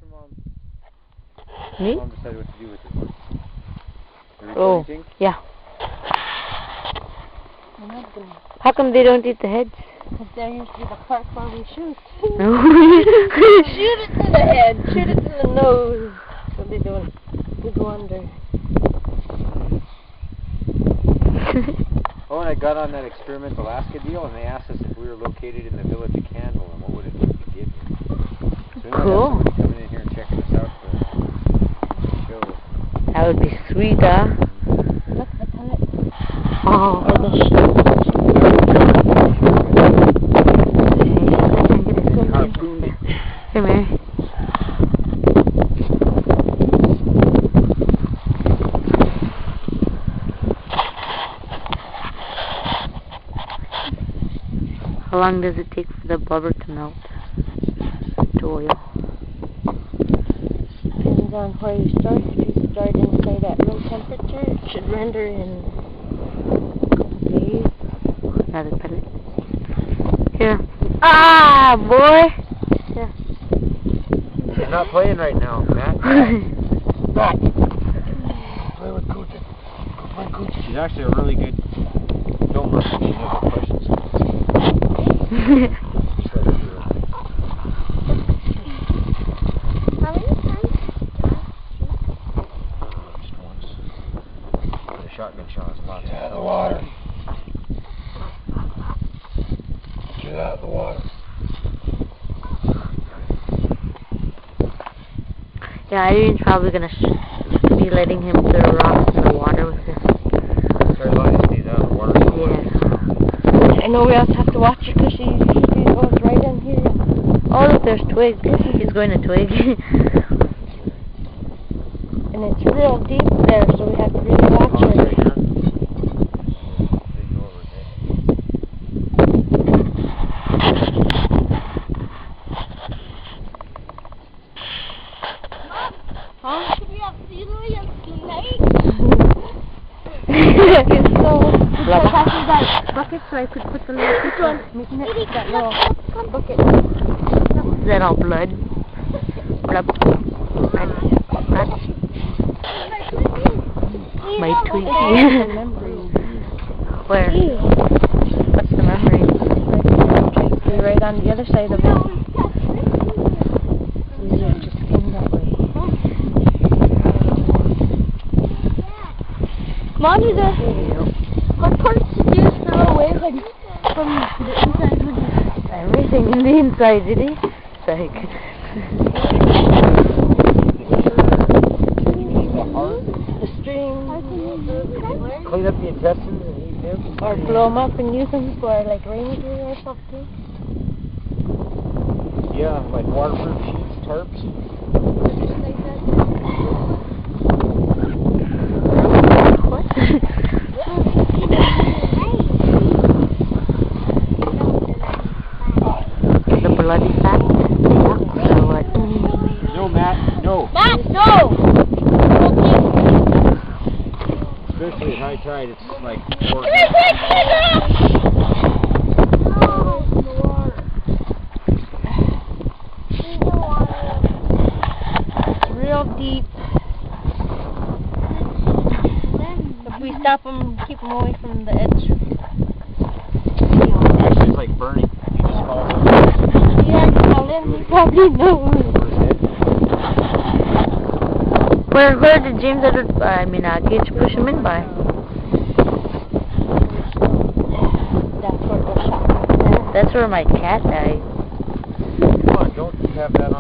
Mom? Me? Mom decided what to do with it. Oh, yeah. How come they don't eat the heads? Because there used to be the part where we shoot. Shoot it to the head, shoot it to the nose. So they don't. They go under. Oh, and I got on that Experiment Alaska deal, and they asked us if we were located in the village of Candle, and what would it take to get here. So Cool. Coming in here and checking us out for the show. That would be sweet, huh? Look, the pellet. Oh, Or the come here. How long does it take for the blubber to melt to oil? Depends on where you start. If you start inside at room temperature, it should render in days. Another pellet. Here. Ah, boy! Yeah. He's not playing right now, Matt. Matt! Play with Coochie. Play Coochie. She's actually a really good filmer. She knows what questions. How many times? Just once. But a shotgun shot is lots. Get out of the water. Get out of the water. Yeah, Irene's probably gonna be letting him throw rocks in the water with him. Sorry, long as he stays out of the water. Yeah. I know we also have to watch her because she usually goes right in here. Oh, look, there's Twig. He's going to Twig. And it's real deep there, so we have to really watch her. Huh? Should we have scenery and tonight? It's so... Blubber. I have that bucket so I could put the little fish on, making it that little bucket. Is that all blood? Blub. Blood. Blood. My Twiggy. Where? What's the memory? Right on the other side of it. Easier to skin that way. Come on, you there. What parts did you throw away from the inside hoodie? Everything in the inside, did he? Psych. The string. Clean up the intestines and eat them. Or blow them up and use them for like rain gear or something. Yeah, like waterproof sheets, tarps. What? The bloody fat? Or what? No, Matt, no. Matt, no! Especially at high tide, it's like four. It's real deep. If we stop them, keep them away from the edge. It's like burning. You just fall over. Yeah, call in. He probably knows. Where did James Edward, Gage push him in by? That's where it was shot. That's where my cat died. Come on, don't have that on.